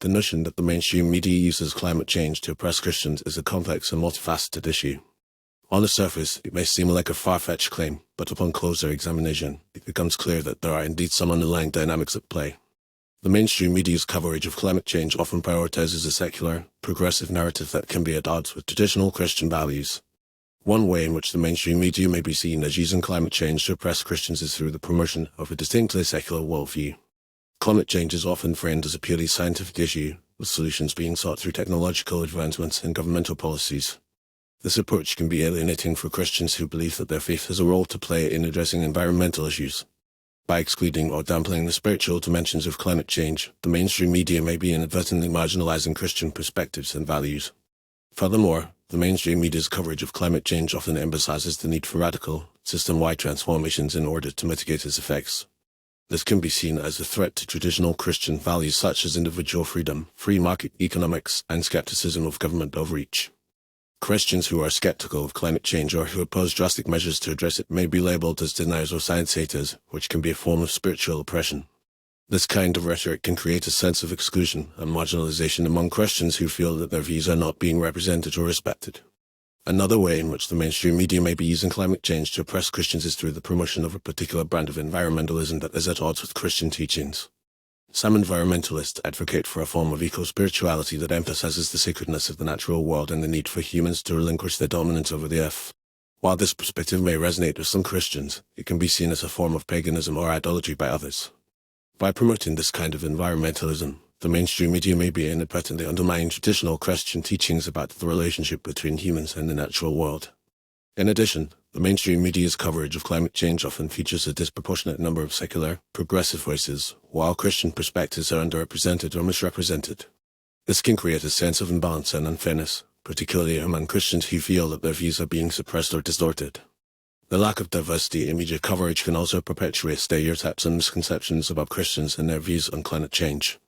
The notion that the mainstream media uses climate change to oppress Christians is a complex and multifaceted issue. On the surface, it may seem like a far-fetched claim, but upon closer examination, it becomes clear that there are indeed some underlying dynamics at play. The mainstream media's coverage of climate change often prioritizes a secular, progressive narrative that can be at odds with traditional Christian values. One way in which the mainstream media may be seen as using climate change to oppress Christians is through the promotion of a distinctly secular worldview. Climate change is often framed as a purely scientific issue, with solutions being sought through technological advancements and governmental policies. This approach can be alienating for Christians who believe that their faith has a role to play in addressing environmental issues. By excluding or dampening the spiritual dimensions of climate change, the mainstream media may be inadvertently marginalizing Christian perspectives and values. Furthermore, the mainstream media's coverage of climate change often emphasizes the need for radical, system-wide transformations in order to mitigate its effects. This can be seen as a threat to traditional Christian values such as individual freedom, free market economics, and skepticism of government overreach. Christians who are skeptical of climate change or who oppose drastic measures to address it may be labeled as deniers or science haters, which can be a form of spiritual oppression. This kind of rhetoric can create a sense of exclusion and marginalization among Christians who feel that their views are not being represented or respected. Another way in which the mainstream media may be using climate change to oppress Christians is through the promotion of a particular brand of environmentalism that is at odds with Christian teachings. Some environmentalists advocate for a form of eco-spirituality that emphasizes the sacredness of the natural world and the need for humans to relinquish their dominance over the earth. While this perspective may resonate with some Christians, it can be seen as a form of paganism or idolatry by others. By promoting this kind of environmentalism, the mainstream media may be inadvertently undermining traditional Christian teachings about the relationship between humans and the natural world. In addition, the mainstream media's coverage of climate change often features a disproportionate number of secular, progressive voices, while Christian perspectives are underrepresented or misrepresented. This can create a sense of imbalance and unfairness, particularly among Christians who feel that their views are being suppressed or distorted. The lack of diversity in media coverage can also perpetuate stereotypes and misconceptions about Christians and their views on climate change.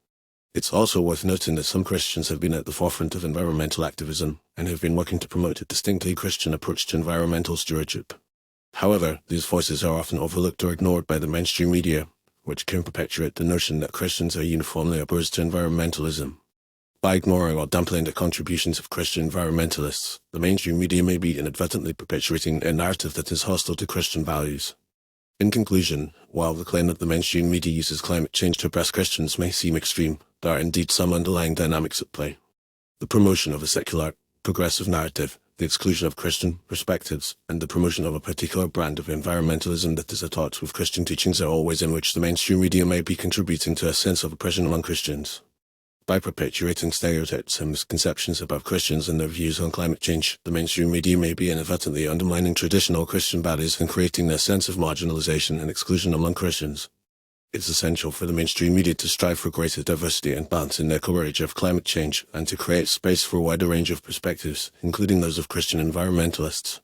It's also worth noting that some Christians have been at the forefront of environmental activism and have been working to promote a distinctly Christian approach to environmental stewardship. However, these voices are often overlooked or ignored by the mainstream media, which can perpetuate the notion that Christians are uniformly opposed to environmentalism. By ignoring or dampening the contributions of Christian environmentalists, the mainstream media may be inadvertently perpetuating a narrative that is hostile to Christian values. In conclusion, while the claim that the mainstream media uses climate change to oppress Christians may seem extreme, there are indeed some underlying dynamics at play. The promotion of a secular, progressive narrative, the exclusion of Christian perspectives, and the promotion of a particular brand of environmentalism that is at odds with Christian teachings are all ways in which the mainstream media may be contributing to a sense of oppression among Christians. By perpetuating stereotypes and misconceptions about Christians and their views on climate change, the mainstream media may be inadvertently undermining traditional Christian values and creating a sense of marginalization and exclusion among Christians. It's essential for the mainstream media to strive for greater diversity and balance in their coverage of climate change and to create space for a wider range of perspectives, including those of Christian environmentalists.